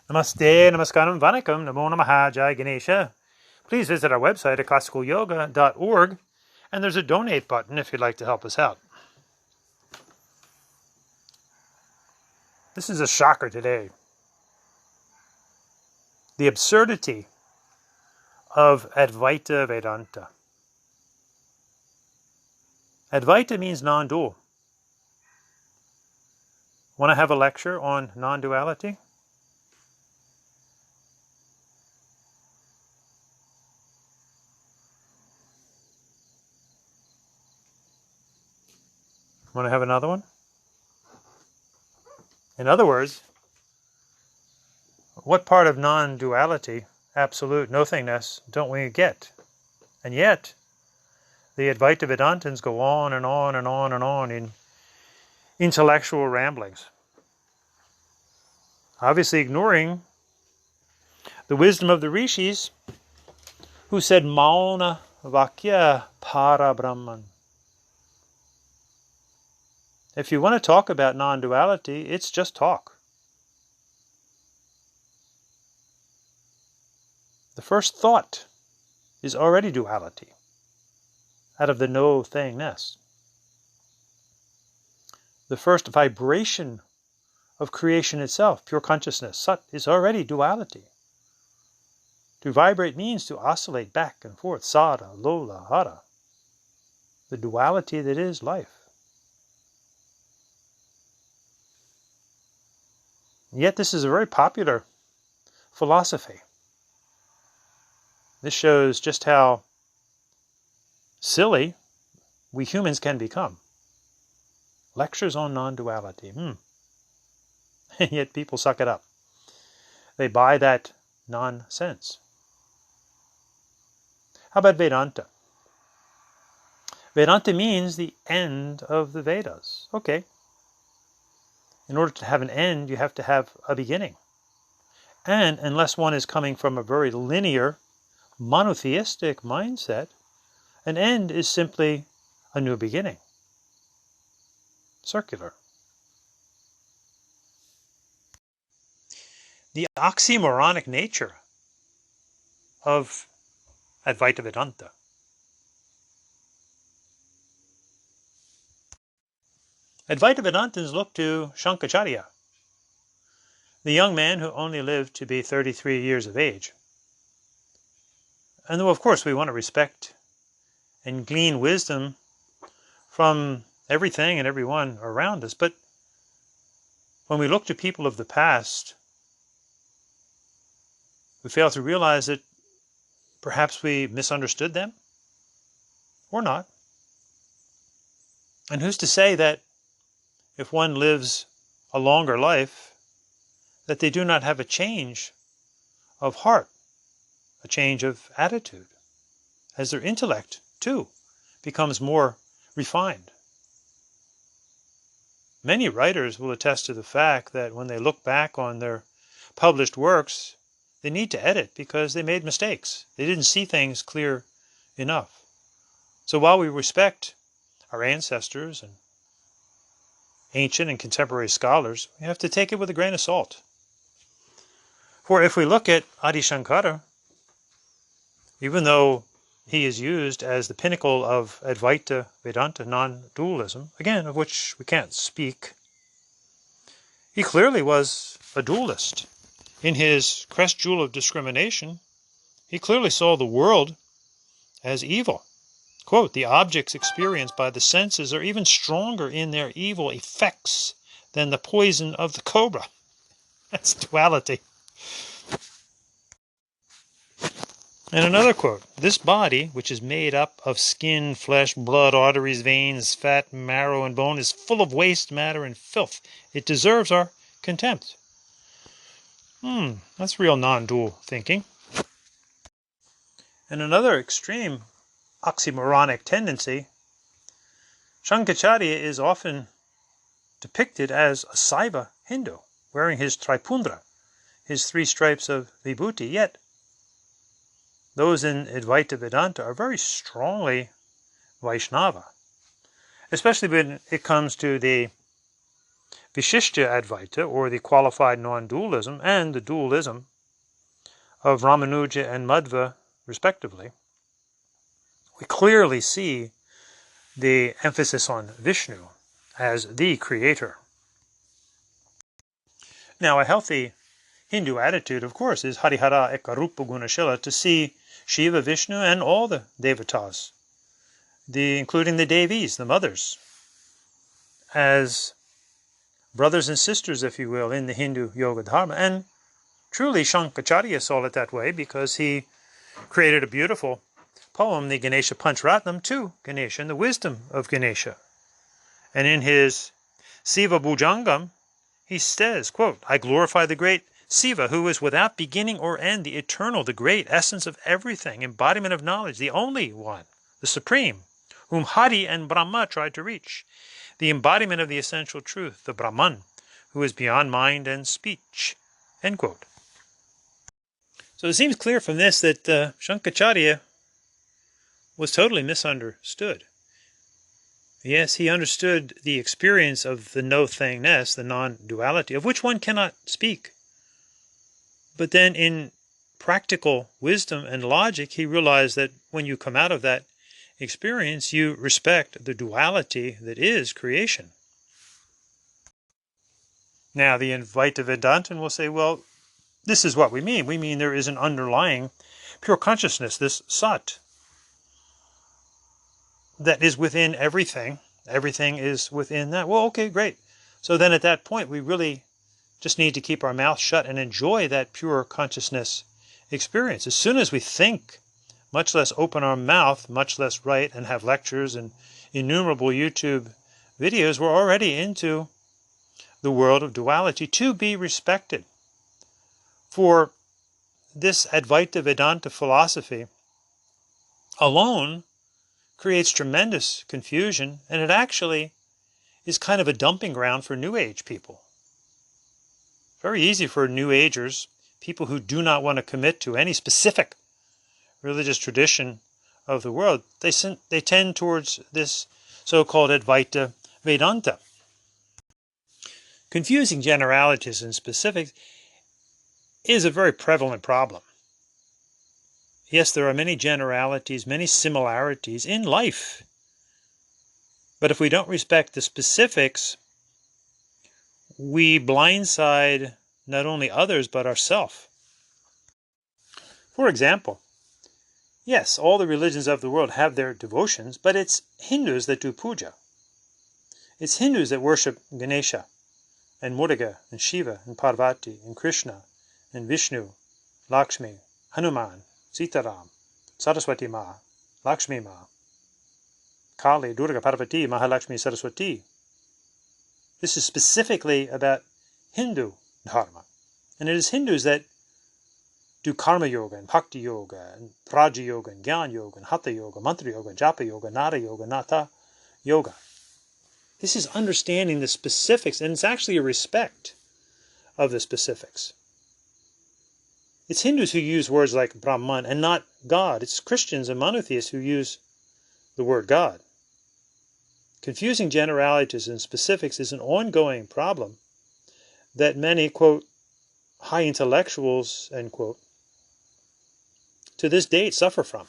Namaste, namaskaram, vanakkam, namo namaha, jai Ganesha. Please visit our website at classicalyoga.org, and there's a donate button if you'd like to help us out. This is a shocker today. The absurdity of Advaita Vedanta. Advaita means non-dual. Want to have a lecture on non-duality? Want to have another one? In other words, what part of non-duality, absolute nothingness, don't we get? And yet, the Advaita Vedantins go on and on and on and on in intellectual ramblings, obviously ignoring the wisdom of the rishis who said Mauna Vakya Para Brahman. If you want to talk about non-duality, it's just talk. The first thought is already duality out of the no-thingness. The first vibration of creation itself, pure consciousness, Sat, is already duality. To vibrate means to oscillate back and forth, Sada, Lola, Hara, the duality that is life. Yet this is a very popular philosophy. This shows just how silly we humans can become. Lectures on non-duality. And yet people suck it up. They buy that nonsense. How about Vedanta? Vedanta means the end of the Vedas. Okay. In order to have an end, you have to have a beginning. And unless one is coming from a very linear, monotheistic mindset, an end is simply a new beginning. Circular. The oxymoronic nature of Advaita Vedanta. Advaita Vedantins look to Shankaracharya, the young man who only lived to be 33 years of age. And though, of course, we want to respect and glean wisdom from everything and everyone around us, but when we look to people of the past, we fail to realize that perhaps we misunderstood them, or not. And who's to say that if one lives a longer life, that they do not have a change of heart, a change of attitude, as their intellect, too, becomes more refined. Many writers will attest to the fact that when they look back on their published works, they need to edit because they made mistakes. They didn't see things clear enough. So while we respect our ancestors and ancient and contemporary scholars, we have to take it with a grain of salt. For if we look at Adi Shankara, even though he is used as the pinnacle of Advaita Vedanta, non-dualism, again, of which we can't speak, he clearly was a dualist. In his crest jewel of discrimination, he clearly saw the world as evil. Quote, the objects experienced by the senses are even stronger in their evil effects than the poison of the cobra. That's duality. And another quote, this body, which is made up of skin, flesh, blood, arteries, veins, fat, marrow, and bone, is full of waste matter and filth. It deserves our contempt. That's real non-dual thinking. And another extreme oxymoronic tendency, Shankaracharya is often depicted as a Saiva Hindu, wearing his Tripundra, his 3 stripes of vibhuti, yet those in Advaita Vedanta are very strongly Vaishnava, especially when it comes to the Vishishtya Advaita, or the qualified non-dualism, and the dualism of Ramanuja and Madhva, respectively, we clearly see the emphasis on Vishnu as the creator. Now, a healthy Hindu attitude, of course, is Harihara Ekarupa Gunashila, to see Shiva, Vishnu, and all the devatas, including the Devis, the mothers, as brothers and sisters, if you will, in the Hindu Yoga Dharma. And truly, Shankaracharya saw it that way, because he created a beautiful poem, the Ganesha Panchratnam, to Ganesha and the wisdom of Ganesha. And in his Siva Bhujangam, he says, quote, I glorify the great Siva, who is without beginning or end, the eternal, the great essence of everything, embodiment of knowledge, the only one, the supreme, whom Hari and Brahma tried to reach, the embodiment of the essential truth, the Brahman, who is beyond mind and speech, end quote. So it seems clear from this that Shankaracharya was totally misunderstood. Yes, he understood the experience of the no-thingness, the non-duality, of which one cannot speak. But then in practical wisdom and logic, he realized that when you come out of that experience, you respect the duality that is creation. Now, the Advaita Vedantin will say, well, this is what we mean. We mean there is an underlying pure consciousness, this Sat, that is within everything. Everything is within that. Well, okay, great. So then at that point, we really just need to keep our mouth shut and enjoy that pure consciousness experience. As soon as we think, much less open our mouth, much less write and have lectures and innumerable YouTube videos, we're already into the world of duality, to be respected. For this Advaita Vedanta philosophy alone creates tremendous confusion, and it actually is kind of a dumping ground for New Age people. Very easy for New Agers, people who do not want to commit to any specific religious tradition of the world. They tend towards this so-called Advaita Vedanta. Confusing generalities and specifics is a very prevalent problem. Yes, there are many generalities, many similarities in life. But if we don't respect the specifics, we blindside not only others, but ourselves. For example, yes, all the religions of the world have their devotions, but it's Hindus that do puja. It's Hindus that worship Ganesha, and Muruga, and Shiva, and Parvati, and Krishna, and Vishnu, Lakshmi, Hanuman, Sitaram, Saraswati Ma, Lakshmi Ma, Kali, Durga, Parvati, Mahalakshmi, Saraswati. This is specifically about Hindu Dharma. And it is Hindus that do Karma Yoga, and Bhakti Yoga, and Raja Yoga, and Jnana Yoga, and Hatha Yoga, Mantra Yoga, Japa Yoga, Nada Yoga, Natha Yoga. This is understanding the specifics, and it's actually a respect of the specifics. It's Hindus who use words like Brahman and not God. It's Christians and monotheists who use the word God. Confusing generalities and specifics is an ongoing problem that many, quote, high intellectuals, end quote, to this date suffer from.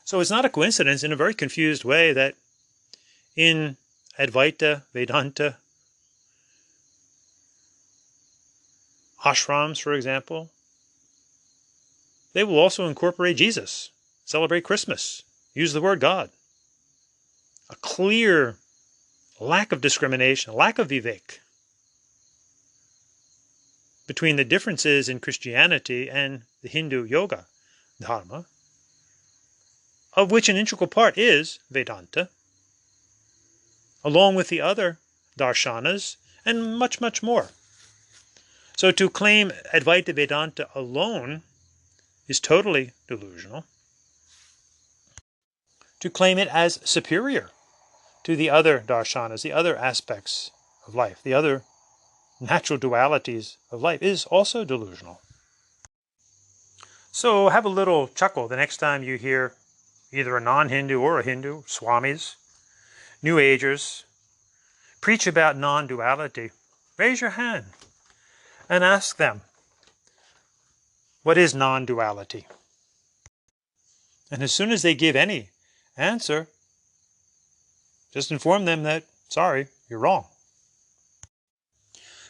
So it's not a coincidence, in a very confused way, that in Advaita Vedanta ashrams, for example, they will also incorporate Jesus, celebrate Christmas, use the word God. A clear lack of discrimination, lack of vivek between the differences in Christianity and the Hindu yoga dharma, of which an integral part is Vedanta, along with the other darshanas, and much, much more. So to claim Advaita Vedanta alone is totally delusional. To claim it as superior to the other darshanas, the other aspects of life, the other natural dualities of life, is also delusional. So have a little chuckle the next time you hear either a non-Hindu or a Hindu, Swamis, New Agers, preach about non-duality, raise your hand and ask them, what is non-duality? And as soon as they give any answer, just inform them that, sorry, you're wrong.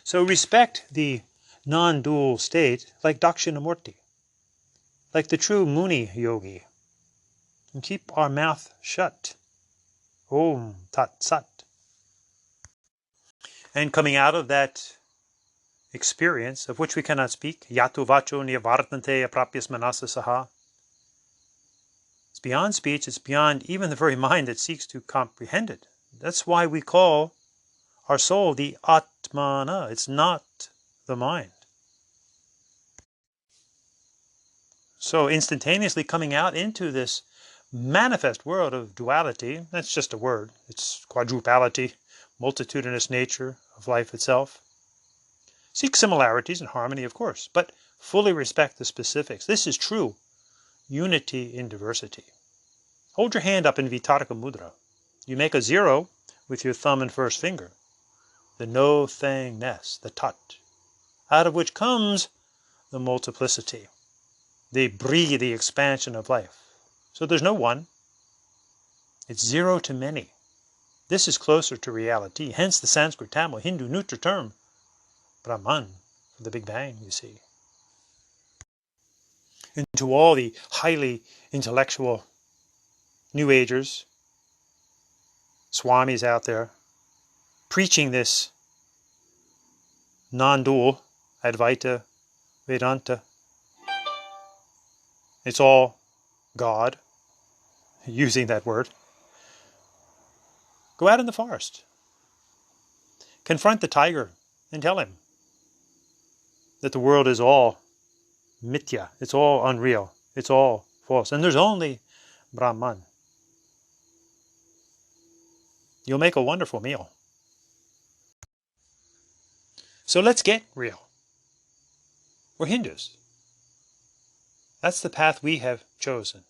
So respect the non-dual state like Dakshinamurti, like the true Muni yogi, and keep our mouth shut. Om Tat Sat. And coming out of that experience, of which we cannot speak, Yatu Vacho Niyavartante Aprapyas Manasa Saha, it's beyond speech, it's beyond even the very mind that seeks to comprehend it. That's why we call our soul the Atmana. It's not the mind. So instantaneously coming out into this manifest world of duality, that's just a word. It's quadrupality, multitudinous nature of life itself. Seek similarities and harmony, of course, but fully respect the specifics. This is true unity in diversity. Hold your hand up in Vitarka Mudra. You make a 0 with your thumb and first finger. The no-thangness, the tat, out of which comes the multiplicity, the bri, the expansion of life. So there's no one. It's 0 to many. This is closer to reality, hence the Sanskrit, Tamil, Hindu neuter term, Brahman, for the Big Bang, you see. And to all the highly intellectual New Agers, Swamis out there, preaching this non-dual Advaita Vedanta, it's all God, using that word. Go out in the forest. Confront the tiger and tell him that the world is all mithya, it's all unreal, it's all false, and there's only Brahman. You'll make a wonderful meal. So let's get real. We're Hindus. That's the path we have chosen.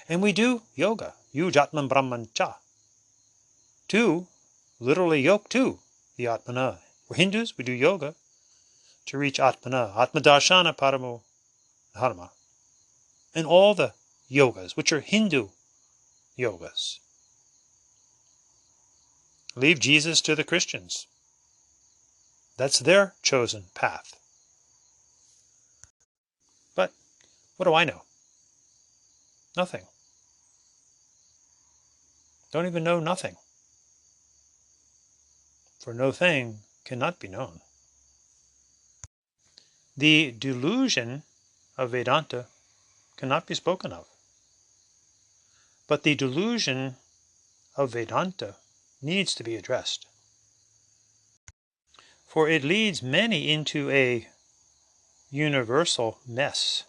And we do yoga, yujatman brahman cha, to literally yoke to the Atmana. We're Hindus, we do yoga to reach Atmana, Atmadarshana Paramo Dharma. And all the yogas, which are Hindu yogas. Leave Jesus to the Christians. That's their chosen path. But what do I know? Nothing. Don't even know nothing. For no thing cannot be known. The delusion of Vedanta cannot be spoken of. But the delusion of Vedanta needs to be addressed. For it leads many into a universal mess.